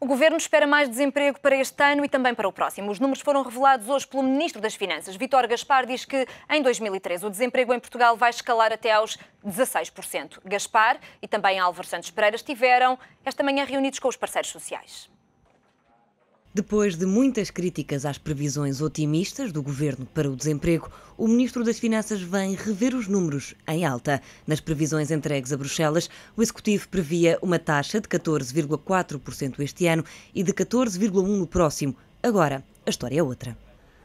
O Governo espera mais desemprego para este ano e também para o próximo. Os números foram revelados hoje pelo Ministro das Finanças. Vítor Gaspar diz que em 2013 o desemprego em Portugal vai escalar até aos 16%. Gaspar e também Álvaro Santos Pereira estiveram esta manhã reunidos com os parceiros sociais. Depois de muitas críticas às previsões otimistas do Governo para o desemprego, o Ministro das Finanças vem rever os números em alta. Nas previsões entregues a Bruxelas, o Executivo previa uma taxa de 14,4% este ano e de 14,1% no próximo. Agora, a história é outra.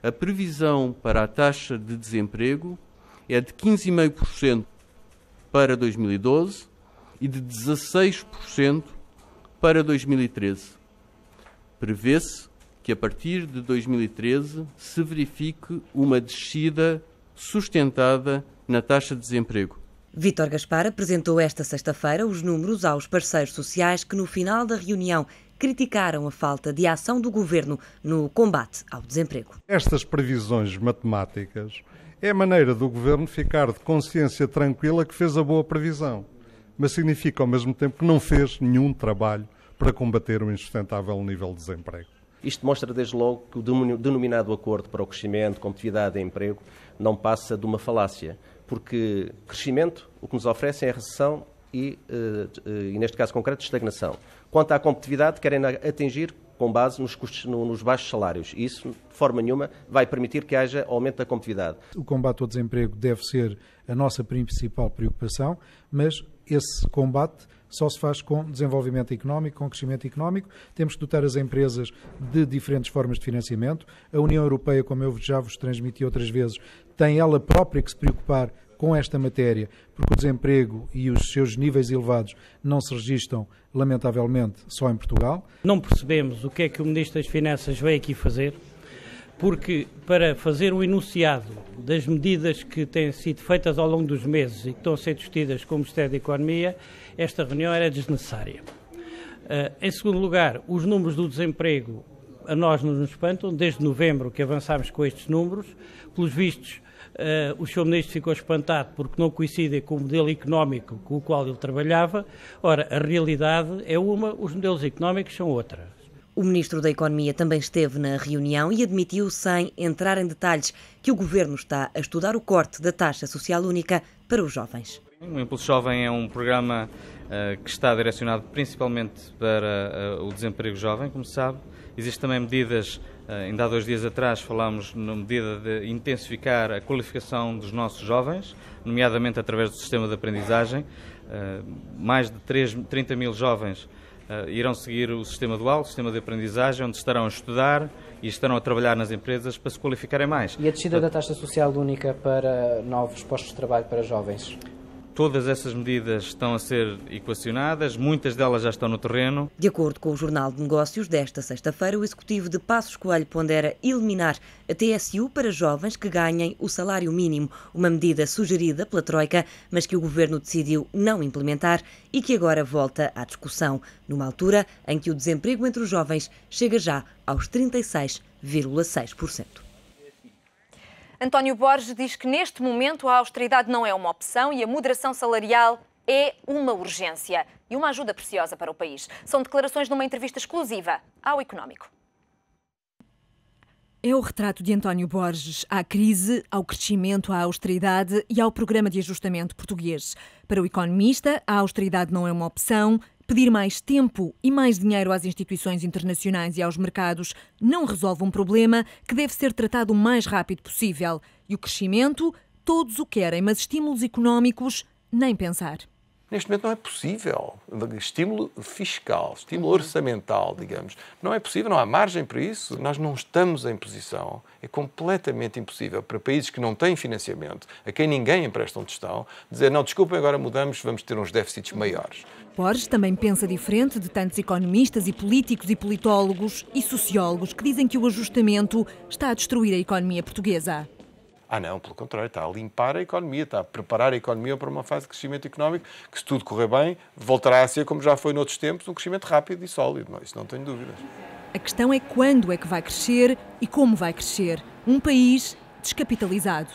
A previsão para a taxa de desemprego é de 15,5% para 2012 e de 16% para 2013. Prevê-se que a partir de 2013 se verifique uma descida sustentada na taxa de desemprego. Vítor Gaspar apresentou esta sexta-feira os números aos parceiros sociais que no final da reunião criticaram a falta de ação do Governo no combate ao desemprego. Estas previsões matemáticas é a maneira do Governo ficar de consciência tranquila que fez a boa previsão, mas significa ao mesmo tempo que não fez nenhum trabalho para combater o insustentável nível de desemprego. Isto demonstra desde logo que o denominado acordo para o crescimento, competitividade e emprego não passa de uma falácia, porque crescimento o que nos oferecem é recessão e neste caso concreto, estagnação. Quanto à competitividade, querem atingir com base nos custos, nos baixos salários. E isso, de forma nenhuma, vai permitir que haja aumento da competitividade. O combate ao desemprego deve ser a nossa principal preocupação, mas esse combate só se faz com desenvolvimento económico, com crescimento económico. Temos que dotar as empresas de diferentes formas de financiamento. A União Europeia, como eu já vos transmiti outras vezes, tem ela própria que se preocupar com esta matéria, porque o desemprego e os seus níveis elevados não se registram, lamentavelmente, só em Portugal. Não percebemos o que é que o Ministro das Finanças veio aqui fazer, porque para fazer o enunciado das medidas que têm sido feitas ao longo dos meses e que estão a ser discutidas com o Ministério da Economia, esta reunião era desnecessária. Em segundo lugar, os números do desemprego a nós nos espantam, desde novembro que avançámos com estes números. Pelos vistos, o Sr. Ministro ficou espantado porque não coincidem com o modelo económico com o qual ele trabalhava. Ora, a realidade é uma, os modelos económicos são outra. O Ministro da Economia também esteve na reunião e admitiu, sem entrar em detalhes, que o Governo está a estudar o corte da taxa social única para os jovens. O Impulso Jovem é um programa que está direcionado principalmente para o desemprego jovem, como se sabe. Existem também medidas, ainda há 2 dias atrás falámos na medida de intensificar a qualificação dos nossos jovens, nomeadamente através do sistema de aprendizagem. Mais de 30 mil jovens irão seguir o sistema dual, o sistema de aprendizagem, onde estarão a estudar e estarão a trabalhar nas empresas para se qualificarem mais. E a descida da taxa social única para novos postos de trabalho para jovens? Todas essas medidas estão a ser equacionadas, muitas delas já estão no terreno. De acordo com o Jornal de Negócios desta sexta-feira, o Executivo de Passos Coelho pondera eliminar a TSU para jovens que ganhem o salário mínimo, uma medida sugerida pela Troika, mas que o Governo decidiu não implementar e que agora volta à discussão, numa altura em que o desemprego entre os jovens chega já aos 36,6%. António Borges diz que neste momento a austeridade não é uma opção e a moderação salarial é uma urgência e uma ajuda preciosa para o país. São declarações numa entrevista exclusiva ao Económico. É o retrato de António Borges à crise, ao crescimento, à austeridade e ao programa de ajustamento português. Para o economista, a austeridade não é uma opção. Pedir mais tempo e mais dinheiro às instituições internacionais e aos mercados não resolve um problema que deve ser tratado o mais rápido possível. E o crescimento, todos o querem, mas estímulos económicos, nem pensar. Neste momento não é possível. Estímulo fiscal, estímulo orçamental, digamos. Não é possível, não há margem para isso. Nós não estamos em posição, é completamente impossível para países que não têm financiamento, a quem ninguém empresta um tostão, dizer, não, desculpem, agora mudamos, vamos ter uns déficits maiores. Borges também pensa diferente de tantos economistas e políticos e politólogos e sociólogos que dizem que o ajustamento está a destruir a economia portuguesa. Não, pelo contrário, está a limpar a economia, está a preparar a economia para uma fase de crescimento económico que, se tudo correr bem, voltará a ser, como já foi noutros tempos, um crescimento rápido e sólido. Isso não tenho dúvidas. A questão é quando é que vai crescer e como vai crescer. Um país descapitalizado.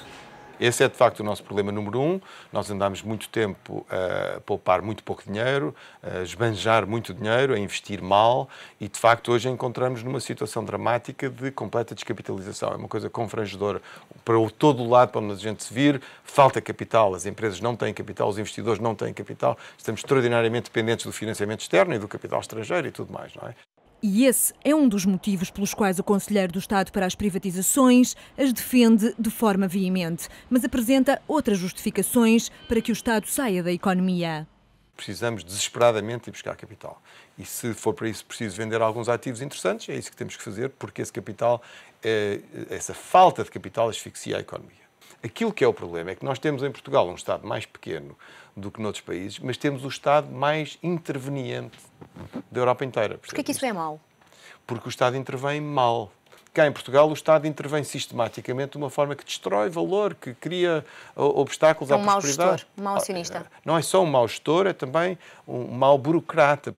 Esse é, de facto, o nosso problema número 1. Nós andámos muito tempo a poupar muito pouco dinheiro, a esbanjar muito dinheiro, a investir mal e, de facto, hoje encontramos numa situação dramática de completa descapitalização. É uma coisa confrangedora para todo o lado para onde a gente se vir. Falta capital, as empresas não têm capital, os investidores não têm capital. Estamos extraordinariamente dependentes do financiamento externo e do capital estrangeiro e tudo mais, não é? E esse é um dos motivos pelos quais o Conselheiro do Estado para as Privatizações as defende de forma veemente, mas apresenta outras justificações para que o Estado saia da economia. Precisamos desesperadamente de buscar capital. E se for para isso preciso vender alguns ativos interessantes, é isso que temos que fazer, porque esse capital, essa falta de capital asfixia a economia. Aquilo que é o problema é que nós temos em Portugal um Estado mais pequeno do que noutros países, mas temos o Estado mais interveniente da Europa inteira. Porquê que isso é mau? Porque o Estado intervém mal. Cá em Portugal, o Estado intervém sistematicamente de uma forma que destrói valor, que cria obstáculos à prosperidade. Um mau acionista. Não é só um mau gestor, é também um mau burocrata.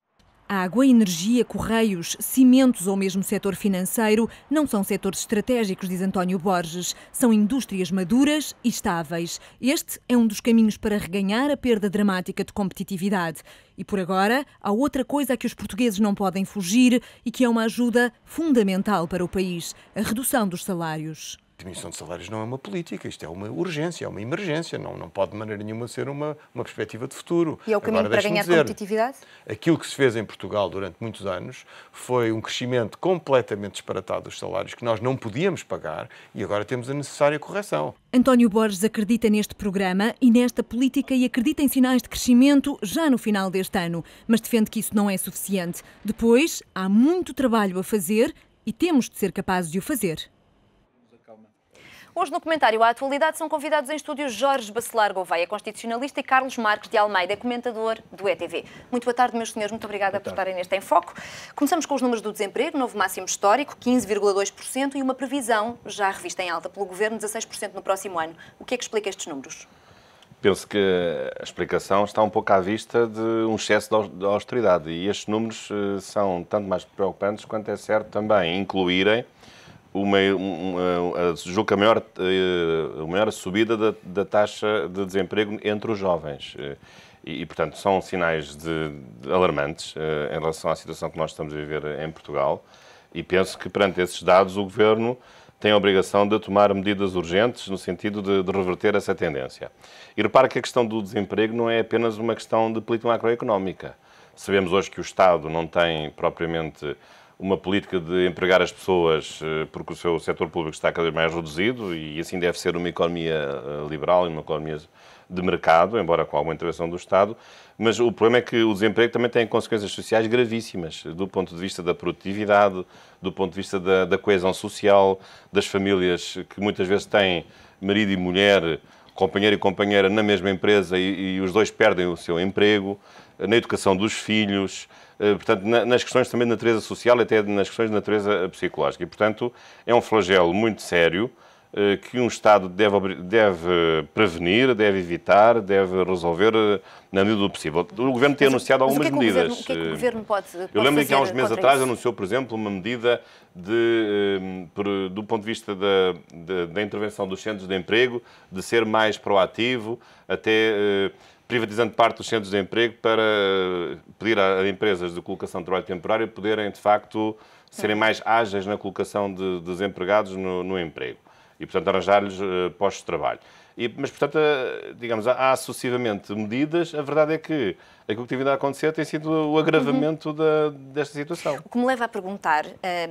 Água, energia, correios, cimentos ou mesmo setor financeiro não são setores estratégicos, diz António Borges. São indústrias maduras e estáveis. Este é um dos caminhos para reganhar a perda dramática de competitividade. E por agora, há outra coisa a que os portugueses não podem fugir e que é uma ajuda fundamental para o país: a redução dos salários. A diminuição de salários não é uma política, isto é uma urgência, é uma emergência, não pode de maneira nenhuma ser uma perspectiva de futuro. E é o caminho para ganhar competitividade? Aquilo que se fez em Portugal durante muitos anos foi um crescimento completamente disparatado dos salários que nós não podíamos pagar e agora temos a necessária correção. António Borges acredita neste programa e nesta política e acredita em sinais de crescimento já no final deste ano, mas defende que isso não é suficiente. Depois, há muito trabalho a fazer e temos de ser capazes de o fazer. Hoje no comentário à atualidade são convidados em estúdio Jorge Bacelar Gouveia, constitucionalista, e Carlos Marques de Almeida, comentador do ETV. Muito boa tarde, meus senhores. Muito obrigada por estarem neste Em Foco. Começamos com os números do desemprego, novo máximo histórico, 15,2%, e uma previsão já revista em alta pelo Governo, 16% no próximo ano. O que é que explica estes números? Penso que a explicação está um pouco à vista de um excesso de austeridade. E estes números são tanto mais preocupantes quanto é certo também incluírem julgo que a maior subida da taxa de desemprego entre os jovens. E portanto, são sinais alarmantes em relação à situação que nós estamos a viver em Portugal. E penso que, perante esses dados, o Governo tem a obrigação de tomar medidas urgentes no sentido de reverter essa tendência. E repare que a questão do desemprego não é apenas uma questão de política macroeconómica. Sabemos hoje que o Estado não tem propriamente uma política de empregar as pessoas porque o seu setor público está cada vez mais reduzido e assim deve ser uma economia liberal e uma economia de mercado, embora com alguma intervenção do Estado. Mas o problema é que o desemprego também tem consequências sociais gravíssimas, do ponto de vista da produtividade, do ponto de vista da coesão social, das famílias que muitas vezes têm marido e mulher, companheiro e companheira na mesma empresa e os dois perdem o seu emprego, na educação dos filhos, portanto, nas questões também de natureza social e até nas questões de natureza psicológica. E, portanto, é um flagelo muito sério que um Estado deve prevenir, deve evitar, deve resolver na medida do possível. O Governo tem anunciado algumas medidas. O que é que o Governo pode fazer? Eu lembro que há uns meses atrás anunciou, por exemplo, uma medida do ponto de vista da intervenção dos centros de emprego, de ser mais proativo, até privatizando parte dos centros de emprego para pedir a empresas de colocação de trabalho temporário poderem, de facto, serem mais ágeis na colocação de desempregados no emprego e, portanto, arranjar-lhes postos de trabalho. Mas, portanto, digamos, há sucessivamente medidas. A verdade é que aquilo que tem vindo a acontecer tem sido o agravamento desta situação. O que me leva a perguntar,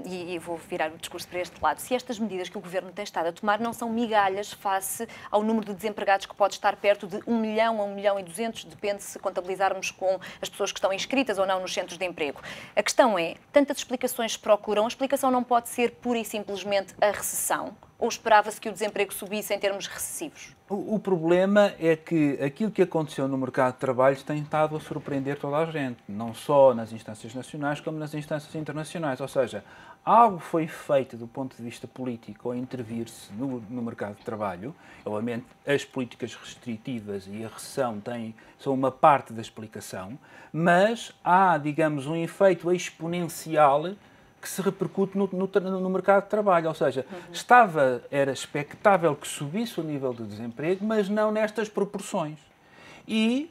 e vou virar o discurso para este lado, se estas medidas que o Governo tem estado a tomar não são migalhas face ao número de desempregados que pode estar perto de 1 milhão a 1 milhão e 200, depende se contabilizarmos com as pessoas que estão inscritas ou não nos centros de emprego. A questão é, tantas explicações se procuram, a explicação não pode ser pura e simplesmente a recessão? Ou esperava-se que o desemprego subisse em termos recessivos? O problema é que aquilo que aconteceu no mercado de trabalho tem estado a surpreender toda a gente, não só nas instâncias nacionais como nas instâncias internacionais. Ou seja, algo foi feito do ponto de vista político ao intervir-se no mercado de trabalho. Obviamente, as políticas restritivas e a recessão são uma parte da explicação, mas há, digamos, um efeito exponencial que se repercute no mercado de trabalho. Ou seja, era expectável que subisse o nível de desemprego, mas não nestas proporções. E,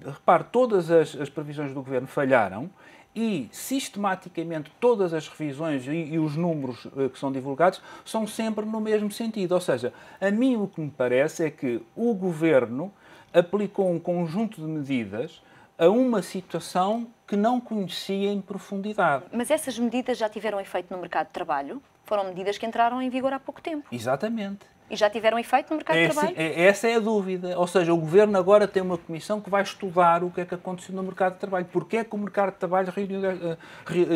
repare, todas as previsões do Governo falharam e, sistematicamente, todas as revisões e os números que são divulgados são sempre no mesmo sentido. Ou seja, a mim o que me parece é que o Governo aplicou um conjunto de medidas a uma situação que não conhecia em profundidade. Mas essas medidas já tiveram efeito no mercado de trabalho? Foram medidas que entraram em vigor há pouco tempo. Exatamente. E já tiveram efeito no mercado de trabalho? Essa é a dúvida. Ou seja, o Governo agora tem uma comissão que vai estudar o que é que aconteceu no mercado de trabalho. Porquê é que o mercado de trabalho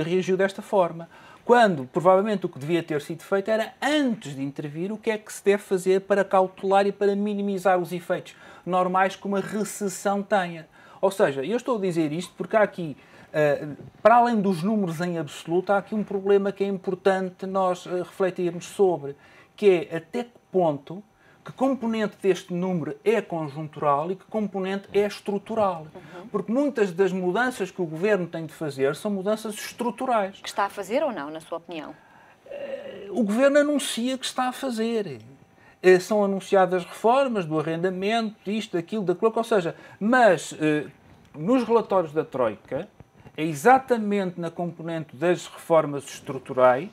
reagiu desta forma? Quando, provavelmente, o que devia ter sido feito era, antes de intervir, o que é que se deve fazer para cautelar e para minimizar os efeitos normais que uma recessão tenha. Ou seja, eu estou a dizer isto porque há aqui, para além dos números em absoluto, há aqui um problema que é importante nós refletirmos sobre, que é até que ponto que componente deste número é conjuntural e que componente é estrutural. Porque muitas das mudanças que o Governo tem de fazer são mudanças estruturais. Que está a fazer ou não, na sua opinião? O Governo anuncia que está a fazer. São anunciadas reformas do arrendamento, disto, daquilo, daquilo, ou seja, mas nos relatórios da Troika é exatamente na componente das reformas estruturais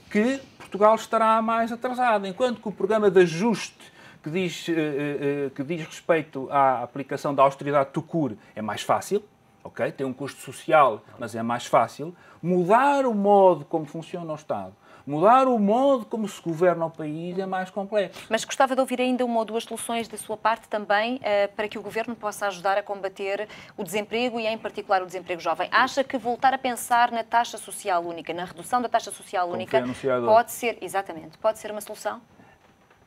que Portugal estará mais atrasado, enquanto que o programa de ajuste que diz respeito à aplicação da austeridade tout court é mais fácil, okay? Tem um custo social, mas é mais fácil. Mudar o modo como funciona o Estado, mudar o modo como se governa o país é mais complexo. Mas gostava de ouvir ainda uma ou duas soluções da sua parte também para que o Governo possa ajudar a combater o desemprego e, em particular, o desemprego jovem. Acha que voltar a pensar na taxa social única, na redução da taxa social única, pode ser, exatamente, pode ser uma solução?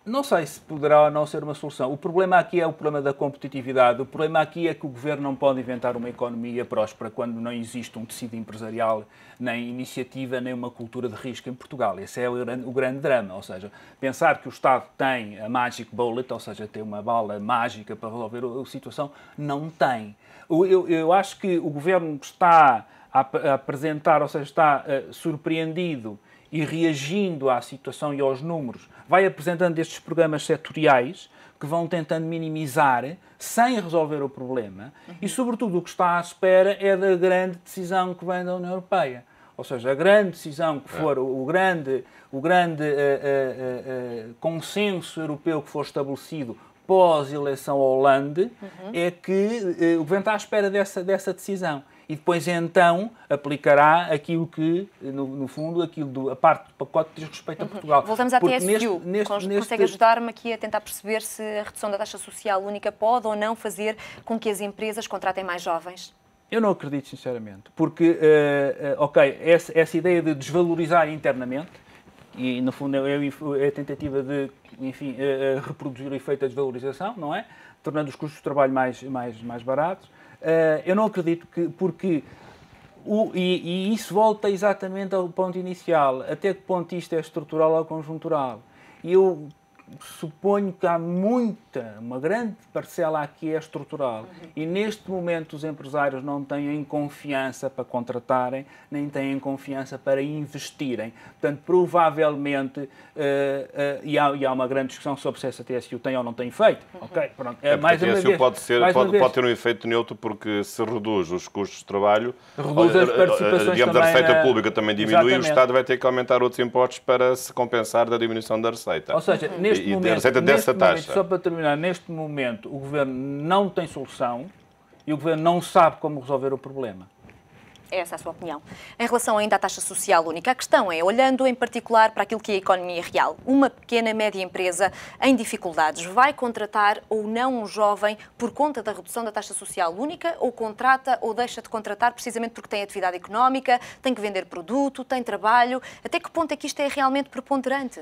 Não sei se poderá ou não ser uma solução. O problema aqui é o problema da competitividade. O problema aqui é que o Governo não pode inventar uma economia próspera quando não existe um tecido empresarial, nem iniciativa, nem uma cultura de risco em Portugal. Esse é o grande drama. Ou seja, pensar que o Estado tem a magic bullet, ou seja, tem uma bala mágica para resolver a situação, não tem. Eu acho que o Governo está a apresentar, ou seja, está surpreendido e reagindo à situação e aos números, vai apresentando estes programas setoriais que vão tentando minimizar sem resolver o problema e, sobretudo, o que está à espera é da grande decisão que vem da União Europeia. Ou seja, a grande decisão que for, o grande consenso europeu que for estabelecido pós-eleição Hollande, é que o Governo está à espera dessa decisão. E depois, então, aplicará aquilo que, no fundo, a parte do pacote que diz respeito a Portugal. Voltamos à TSU. Consegue ajudar-me aqui a tentar perceber se a redução da taxa social única pode ou não fazer com que as empresas contratem mais jovens? Eu não acredito, sinceramente. Porque, essa ideia de desvalorizar internamente, e, no fundo, é a tentativa de, enfim, reproduzir o efeito da desvalorização, não é? Tornando os custos de trabalho mais baratos. Eu não acredito porque e isso volta exatamente ao ponto inicial. Até que ponto isto é estrutural ou conjuntural? E eu suponho que há uma grande parcela aqui é estrutural. E neste momento os empresários não têm confiança para contratarem, nem têm confiança para investirem. Portanto, provavelmente, e há uma grande discussão sobre se essa TSU tem ou não tem efeito. Okay, pronto. Mais a TSU pode ter um efeito neutro porque se reduz os custos de trabalho, reduz as participações, digamos, a receita pública também diminui e o Estado vai ter que aumentar outros impostos para se compensar da diminuição da receita. Ou seja, neste momento, só para terminar, neste momento o Governo não tem solução e o Governo não sabe como resolver o problema. Essa é a sua opinião. Em relação ainda à taxa social única, a questão é, olhando em particular para aquilo que é a economia real, uma pequena, média empresa em dificuldades vai contratar ou não um jovem por conta da redução da taxa social única, ou contrata ou deixa de contratar precisamente porque tem atividade económica, tem que vender produto, tem trabalho? Até que ponto é que isto é realmente preponderante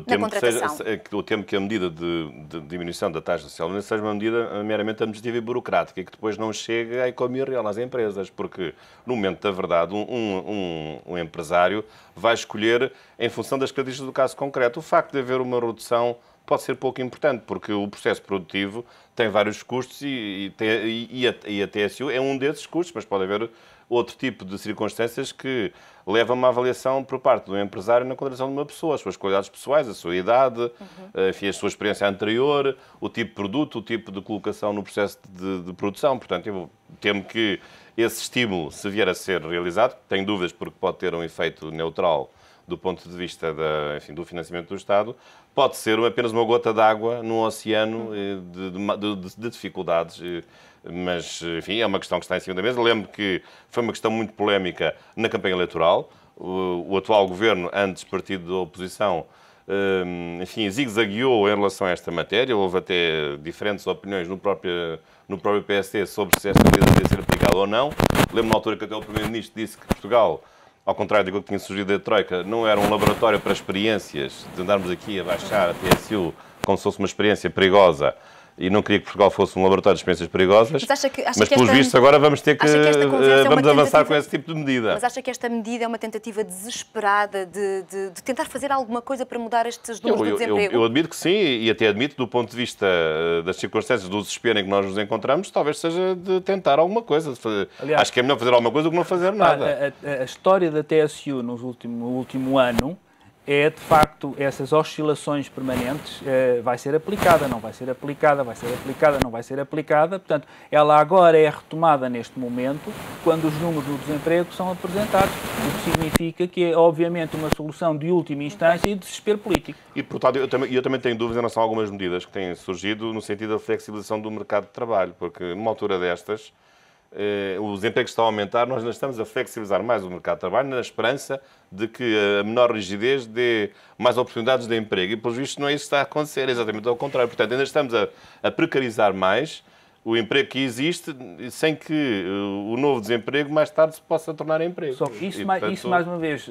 na contratação? Eu temo que a medida de diminuição da taxa social única seja uma medida meramente administrativa e burocrática e que depois não chegue à economia real, às empresas, porque no momento da verdade, um empresário vai escolher em função das características do caso concreto. O facto de haver uma redução pode ser pouco importante, porque o processo produtivo tem vários custos e a TSU é um desses custos, mas pode haver outro tipo de circunstâncias que levam a uma avaliação por parte do empresário na contratação de uma pessoa, as suas qualidades pessoais, a sua idade, enfim, a sua experiência anterior, o tipo de produto, o tipo de colocação no processo de produção. Portanto, eu temo que esse estímulo, se vier a ser realizado, tenho dúvidas porque pode ter um efeito neutral do ponto de vista do financiamento do Estado, pode ser apenas uma gota d'água num oceano de dificuldades. Mas, enfim, é uma questão que está em cima da mesa. Lembro que foi uma questão muito polémica na campanha eleitoral. O atual governo, antes partido da oposição, enfim, zigue-zagueou em relação a esta matéria. Houve até diferentes opiniões no próprio PSD sobre se esta medida devia ser aplicada ou não. Lembro na altura que até o Primeiro-Ministro disse que Portugal, ao contrário daquilo que tinha surgido da Troika, não era um laboratório para experiências, de andarmos aqui a baixar a TSU como se fosse uma experiência perigosa, e não queria que Portugal fosse um laboratório de experiências perigosas, mas pelos vistos agora vamos ter que vamos avançar com esse tipo de medida. Mas acha que esta medida é uma tentativa desesperada de tentar fazer alguma coisa para mudar estes números do desemprego? Eu admito que sim, e até admito, do ponto de vista das circunstâncias do desespero em que nós nos encontramos, talvez seja de tentar alguma coisa. Aliás, acho que é melhor fazer alguma coisa do que não fazer nada. A história da TSU no último ano é, de facto, essas oscilações permanentes, vai ser aplicada, não vai ser aplicada, vai ser aplicada, não vai ser aplicada. Portanto, ela agora é retomada neste momento, quando os números do desemprego são apresentados, o que significa que é, obviamente, uma solução de última instância e de desespero político. E, portanto, eu também tenho dúvidas em relação a algumas medidas que têm surgido no sentido da flexibilização do mercado de trabalho, porque, numa altura destas, o desemprego está a aumentar, nós ainda estamos a flexibilizar mais o mercado de trabalho na esperança de que a menor rigidez dê mais oportunidades de emprego. E, pelos vistos, não é isso que está a acontecer, é exatamente ao contrário. Portanto, ainda estamos a precarizar mais o emprego que existe, sem que o novo desemprego mais tarde se possa tornar emprego. Só que isso mais uma vez,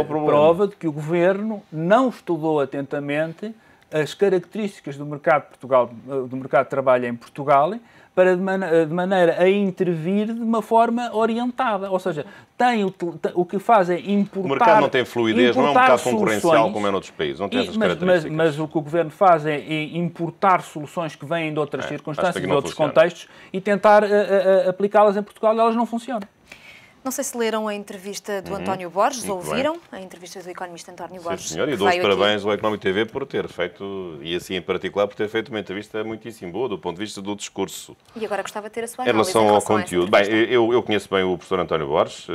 prova de que o Governo não estudou atentamente as características do mercado de trabalho em Portugal, para de maneira a intervir de uma forma orientada. Ou seja, o que faz é importar... O mercado não tem fluidez, não é um mercado concorrencial como é noutros países, não tem essas características. Mas o que o Governo faz é importar soluções que vêm de outras circunstâncias, de outros contextos, e tentar aplicá-las em Portugal, e elas não funcionam. Não sei se leram a entrevista do António Borges, ouviram a entrevista do economista António Borges. Sim, senhor, e dou os parabéns ao Económico TV por ter feito, e assim em particular, por ter feito uma entrevista muitíssimo boa do ponto de vista do discurso. E agora gostava de ter a sua análise em relação ao conteúdo. Bem, eu conheço bem o professor António Borges.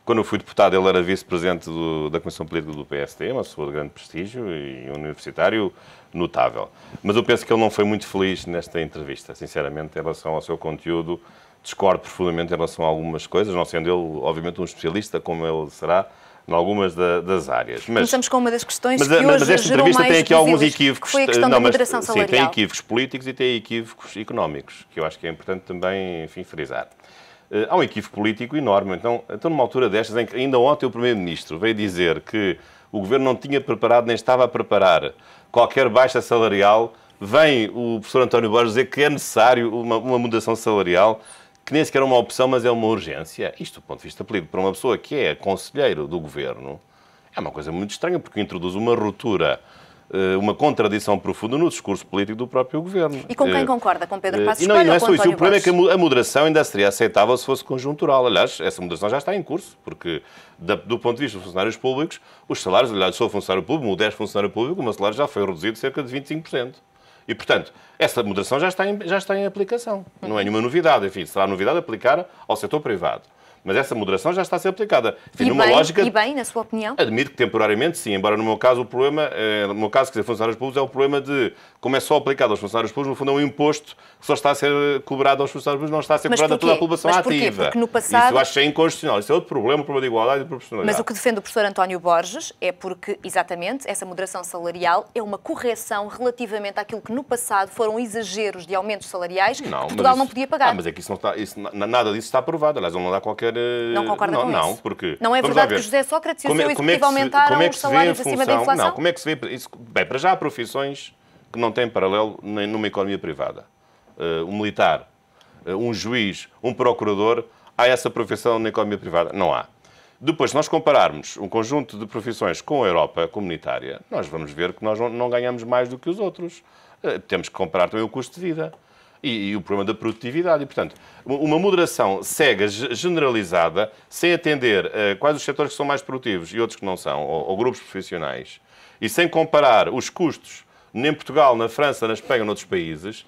Quando eu fui deputado, ele era vice-presidente da Comissão Política do PSD, uma pessoa de grande prestígio e um universitário notável. Mas eu penso que ele não foi muito feliz nesta entrevista, sinceramente, em relação ao seu conteúdo. Discordo profundamente em relação a algumas coisas, não sendo ele, obviamente, um especialista, como ele será, em algumas das áreas. Começamos com uma das questões que hoje esta entrevista tem aqui alguns equívocos. Foi a questão da moderação salarial. Sim, tem equívocos políticos e tem equívocos económicos, que eu acho que é importante também, enfim, frisar. Há um equívoco político enorme. Então, numa altura destas, em que ainda ontem o Primeiro-Ministro veio dizer que o Governo não tinha preparado, nem estava a preparar qualquer baixa salarial, vem o professor António Borges dizer que é necessário uma moderação salarial, que nem sequer é uma opção, mas é uma urgência. Isto, do ponto de vista político, para uma pessoa que é conselheiro do Governo, é uma coisa muito estranha, porque introduz uma ruptura, uma contradição profunda no discurso político do próprio Governo. E com quem concorda? Com Pedro Passos Coelho ou com António Borges? O problema é que a moderação ainda seria aceitável se fosse conjuntural. Aliás, essa moderação já está em curso, porque, do ponto de vista dos funcionários públicos, os salários, aliás, sou funcionário público, modesto funcionário público, o meu salário já foi reduzido cerca de 25%. E, portanto, essa moderação já está em aplicação. Não é nenhuma novidade. Enfim, será novidade aplicar ao setor privado. Mas essa moderação já está a ser aplicada. Enfim, numa lógica... E bem, na sua opinião? Admito que temporariamente sim, embora no meu caso o problema, no meu caso, quer dizer, funcionários públicos, é o problema de, como é só aplicado aos funcionários públicos, no fundo é um imposto que só está a ser cobrado aos funcionários públicos, não está a ser cobrado a toda a população ativa. Porque no passado... Isso eu acho que é inconstitucional. Isso é outro problema, o problema de igualdade e de proporcionalidade. Mas o que defende o professor António Borges é porque, exatamente, essa moderação salarial é uma correção relativamente àquilo que no passado foram exageros de aumentos salariais que Portugal não podia pagar. Mas é que isso não está, nada disso está aprovado. Aliás, ele não dá qualquer... Não concorda com não, isso? Porque... Não é verdade que José Sócrates e o seu executivo aumentaram os salários acima da inflação? Não, como é que se vê isso? Bem, para já há profissões que não têm paralelo nem numa economia privada. Um militar, um juiz, um procurador, há essa profissão na economia privada? Não há. Depois, se nós compararmos um conjunto de profissões com a Europa comunitária, nós vamos ver que nós não ganhamos mais do que os outros. Temos que comparar também o custo de vida. e o problema da produtividade. E, portanto, uma moderação cega, generalizada, sem atender quais os setores que são mais produtivos e outros que não são, ou grupos profissionais, e sem comparar os custos nem em Portugal, na França, na Espanha ou noutros países,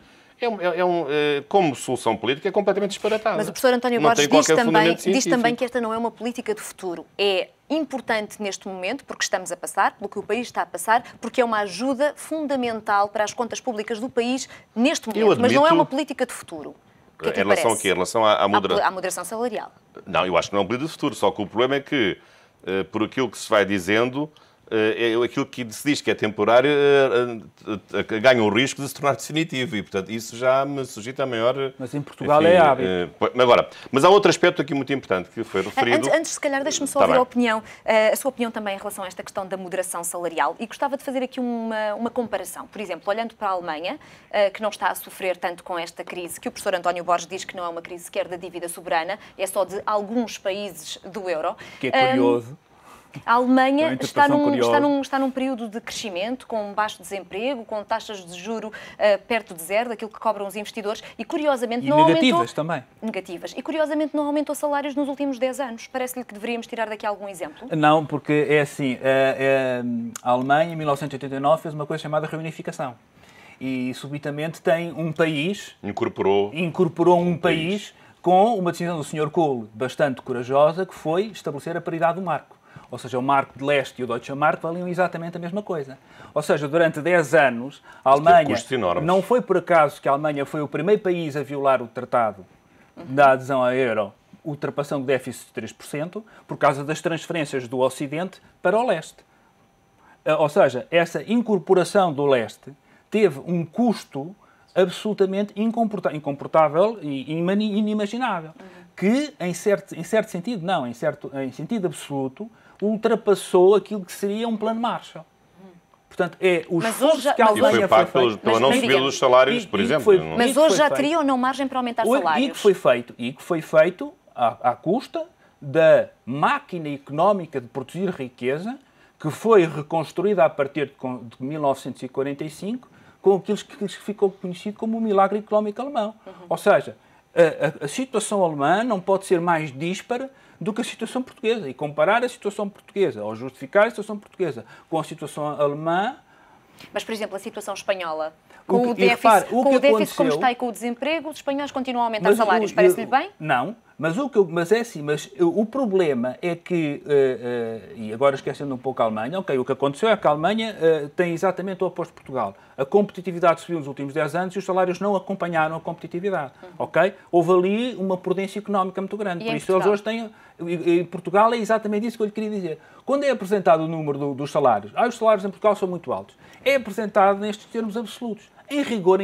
como solução política, é completamente disparatada. Mas o professor António Borges diz também que esta não é uma política de futuro. É importante neste momento, porque estamos a passar, pelo que o país está a passar, porque é uma ajuda fundamental para as contas públicas do país neste momento. Mas não é uma política de futuro. Em relação a quê? Em relação à moderação salarial. Não, eu acho que não é uma política de futuro. Só que o problema é que, por aquilo que se vai dizendo, aquilo que se diz que é temporário ganha o risco de se tornar definitivo e, portanto, isso já me suscita a maior... Mas em Portugal é hábito. Mas há outro aspecto aqui muito importante que foi referido... Antes, se calhar, deixe-me só ouvir a sua opinião também em relação a esta questão da moderação salarial e gostava de fazer aqui uma comparação. Por exemplo, olhando para a Alemanha, que não está a sofrer tanto com esta crise, que o professor António Borges diz que não é uma crise sequer da dívida soberana, é só de alguns países do euro. Que é curioso. A Alemanha está num período de crescimento, com baixo desemprego, com taxas de juro perto de zero, daquilo que cobram os investidores, e curiosamente não negativas também. Negativas. E curiosamente não aumentou salários nos últimos 10 anos. Parece-lhe que deveríamos tirar daqui algum exemplo? Não, porque é assim, a Alemanha em 1989 fez uma coisa chamada reunificação. E subitamente tem um país... Incorporou um país com uma decisão do Sr. Kohl bastante corajosa, que foi estabelecer a paridade do marco. Ou seja, o Marco de Leste e o Deutsche Mark valiam exatamente a mesma coisa. Ou seja, durante 10 anos, a Alemanha... Não foi por acaso que a Alemanha foi o primeiro país a violar o tratado da adesão à euro, ultrapassando o déficit de 3%, por causa das transferências do Ocidente para o Leste. Ou seja, essa incorporação do Leste teve um custo absolutamente incomportável e inimaginável. Que, em certo sentido, não, em sentido absoluto, ultrapassou aquilo que seria um plano Marshall. Portanto, é o esforço que a Alemanha foi feito... pela não subida dos salários, por exemplo. Mas hoje já teria ou não margem para aumentar salários? E que foi feito à custa da máquina económica de produzir riqueza, que foi reconstruída a partir de 1945, com aquilo que ficou conhecido como o milagre económico alemão. Ou seja, a situação alemã não pode ser mais díspara do que a situação portuguesa. E comparar a situação portuguesa, ou justificar a situação portuguesa com a situação alemã... Mas, por exemplo, a situação espanhola, com o déficit como está e com o desemprego, os espanhóis continuam a aumentar salários. Parece-lhe bem? Não. Mas o problema é que, e agora esquecendo um pouco a Alemanha, o que aconteceu é que a Alemanha tem exatamente o oposto de Portugal. A competitividade subiu nos últimos 10 anos e os salários não acompanharam a competitividade. Houve ali uma prudência económica muito grande. Por isso eles hoje têm... Em Portugal é exatamente isso que eu lhe queria dizer. Quando é apresentado o número dos salários, os salários em Portugal são muito altos, é apresentado nestes termos absolutos. Em rigor,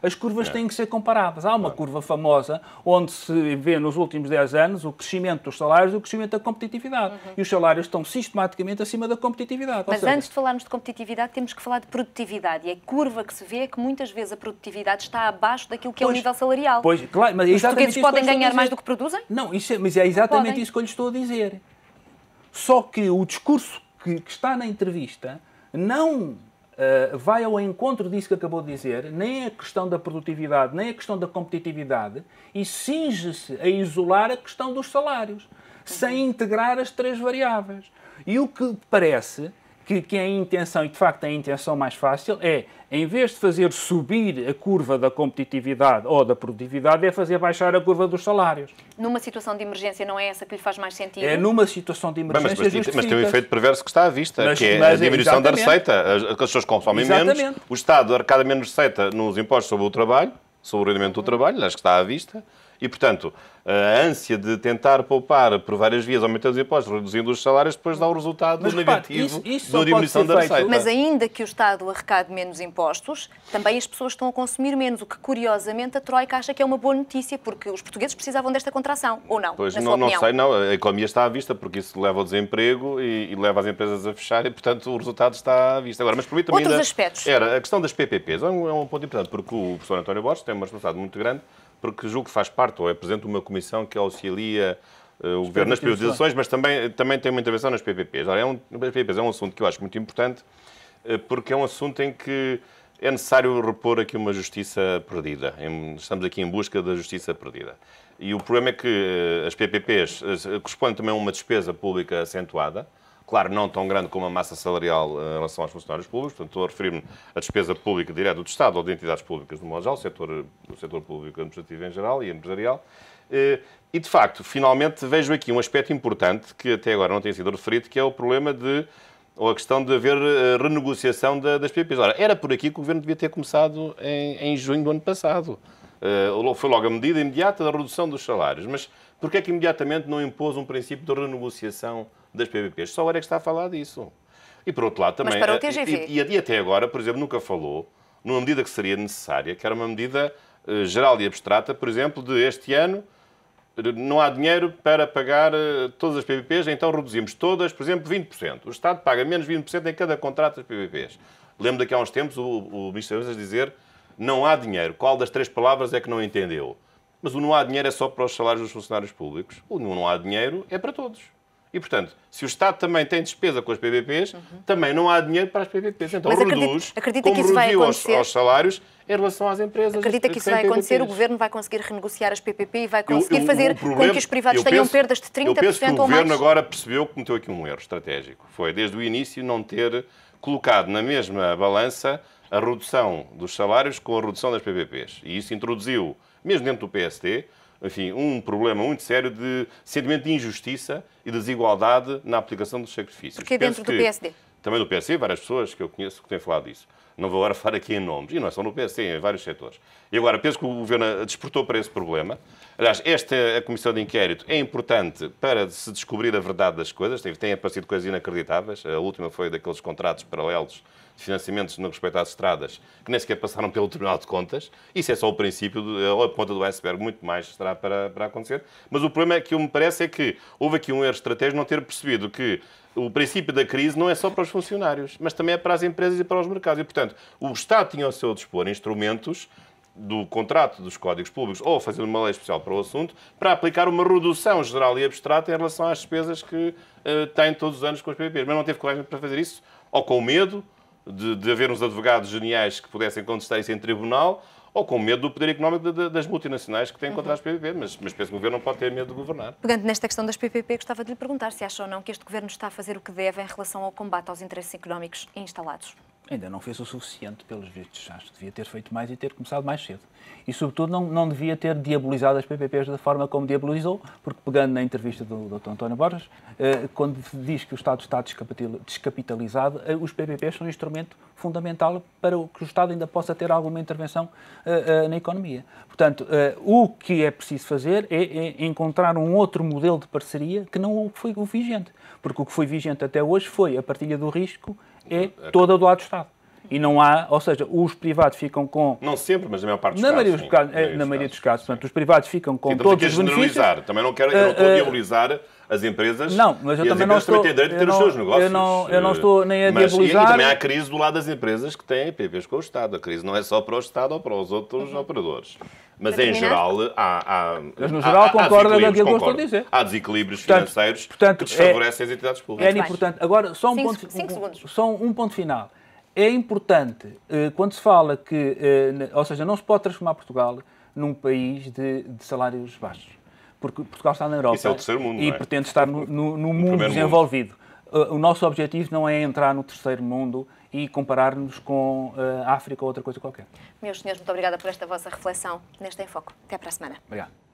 as curvas têm que ser comparadas. Há uma curva famosa onde se vê nos últimos 10 anos o crescimento dos salários e o crescimento da competitividade. E os salários estão sistematicamente acima da competitividade. Mas antes de falarmos de competitividade, temos que falar de produtividade. E a curva que se vê é que muitas vezes a produtividade está abaixo daquilo que é o nível salarial. Claro, mas os portugueses podem ganhar mais do que produzem? Não, mas é exatamente isso que eu lhe estou a dizer. Só que o discurso que está na entrevista não... vai ao encontro disso que acabou de dizer, nem a questão da produtividade, nem a questão da competitividade, e cinge-se a isolar a questão dos salários, sem integrar as três variáveis. E o que parece que é a intenção, e de facto é a intenção mais fácil, é, em vez de fazer subir a curva da competitividade ou da produtividade, é fazer baixar a curva dos salários. Numa situação de emergência não é essa que lhe faz mais sentido? É numa situação de emergência mas tem um efeito perverso que está à vista, que é a diminuição da receita. As pessoas consomem menos, o Estado arrecada menos receita nos impostos sobre o trabalho, sobre o rendimento do trabalho, acho que está à vista, e, portanto, a ânsia de tentar poupar por várias vias, aumentando os impostos, reduzindo os salários, depois dá o resultado negativo da diminuição da receita. Mas ainda que o Estado arrecade menos impostos, também as pessoas estão a consumir menos, o que, curiosamente, a Troika acha que é uma boa notícia, porque os portugueses precisavam desta contração, ou não? Pois não sei, não. A economia está à vista, porque isso leva ao desemprego e leva as empresas a fechar, e, portanto, o resultado está à vista. Agora, mas permita-me outros aspectos. A questão das PPPs é um ponto importante, porque o professor António Borges tem uma responsabilidade muito grande, porque julgo que faz parte, ou é presidente de uma comissão que auxilia o Governo nas privatizações, mas também tem uma intervenção nas PPPs. Ora, as PPPs é um assunto que eu acho muito importante, porque é um assunto em que é necessário repor aqui uma justiça perdida. Estamos aqui em busca da justiça perdida. E o problema é que as PPPs correspondem também a uma despesa pública acentuada, claro, não tão grande como a massa salarial em relação aos funcionários públicos, portanto, estou a referir-me à despesa pública direta do Estado ou de entidades públicas, no modo geral, o setor público administrativo em geral e empresarial. E, de facto, finalmente vejo aqui um aspecto importante que até agora não tem sido referido, que é o problema ou a questão de haver renegociação das PPPs. Ora, era por aqui que o Governo devia ter começado em junho do ano passado. Foi logo a medida imediata da redução dos salários. Mas porquê é que imediatamente não impôs um princípio de renegociação das PPPs? Só agora é que está a falar disso. E, por outro lado, também... Mas para o TGV... E até agora, por exemplo, nunca falou numa medida que seria necessária, que era uma medida geral e abstrata, por exemplo, de este ano não há dinheiro para pagar todas as PPPs, então reduzimos todas, por exemplo, 20%. O Estado paga menos 20% em cada contrato das PPPs. Lembro daqui a uns tempos o Ministro das Finanças dizer não há dinheiro. Qual das 3 palavras é que não entendeu? Mas o não há dinheiro é só para os salários dos funcionários públicos. O não há dinheiro é para todos. E, portanto, se o Estado também tem despesa com as PPPs, também não há dinheiro para as PPPs. Então acredita que isso vai acontecer aos salários em relação às empresas. Acredita que isso vai acontecer? O Governo vai conseguir renegociar as PPP e vai conseguir fazer com que os privados tenham perdas de 30% ou mais? Eu penso que o Governo agora percebeu que cometeu aqui um erro estratégico. Foi, desde o início, não ter colocado na mesma balança a redução dos salários com a redução das PPPs. E isso introduziu, mesmo dentro do PSD, enfim, um problema muito sério de sentimento de injustiça e desigualdade na aplicação dos sacrifícios. Porque dentro do PSD? Também do PSD, várias pessoas que eu conheço que têm falado disso. Não vou agora falar aqui em nomes, e não é só no PSD, é em vários setores. E agora, penso que o Governo despertou para esse problema. Aliás, a Comissão de Inquérito é importante para se descobrir a verdade das coisas. Têm aparecido coisas inacreditáveis. A última foi daqueles contratos paralelos de financiamentos no respeito às estradas, que nem sequer passaram pelo Tribunal de Contas. Isso é só o princípio, a ponta do iceberg, muito mais estará para acontecer. Mas o problema que me parece é que houve aqui um erro estratégico não ter percebido que o princípio da crise não é só para os funcionários, mas também é para as empresas e para os mercados. E, portanto, o Estado tinha ao seu dispor instrumentos do contrato dos códigos públicos ou fazer uma lei especial para o assunto para aplicar uma redução geral e abstrata em relação às despesas que têm todos os anos com as PPPs. Mas não teve coragem para fazer isso, ou com medo de haver uns advogados geniais que pudessem contestar isso em tribunal, ou com medo do poder económico das multinacionais que têm contra as PPP. Mas penso que o Governo não pode ter medo de governar. Pegando nesta questão das PPP, gostava de lhe perguntar se acha ou não que este Governo está a fazer o que deve em relação ao combate aos interesses económicos instalados. Ainda não fez o suficiente, pelos vistos. Acho que devia ter feito mais e ter começado mais cedo. E, sobretudo, não devia ter diabolizado as PPPs da forma como diabolizou, porque, pegando na entrevista do Dr. António Borges, quando diz que o Estado está descapitalizado, os PPPs são um instrumento fundamental para que o Estado ainda possa ter alguma intervenção na economia. Portanto, o que é preciso fazer é encontrar um outro modelo de parceria que não foi o vigente. Porque o que foi vigente até hoje foi a partilha do risco toda do lado do Estado. E não há, ou seja, os privados ficam com... Não sempre, mas na maior parte dos casos. Na maioria dos casos. Portanto, os privados ficam com todos os benefícios. Também não quero diabolizar as empresas. Não, mas eu também não estou... têm direito de ter os seus negócios. Eu não estou nem a diabolizar... E também há crise do lado das empresas que têm PPPs com o Estado. A crise não é só para o Estado ou para os outros operadores. Mas, em geral, Mas, no geral, concordo com aquilo que eu estou a dizer. Há desequilíbrios financeiros que desfavorecem as entidades públicas. É importante. Agora, só um ponto final. É importante, quando se fala que, ou seja, não se pode transformar Portugal num país de salários baixos. Porque Portugal está na Europa. Isso é o terceiro mundo, e pretende estar no mundo desenvolvido. O nosso objetivo não é entrar no terceiro mundo e comparar-nos com a África ou outra coisa qualquer. Meus senhores, muito obrigada por esta vossa reflexão neste Em Foco. Até para a semana. Obrigado.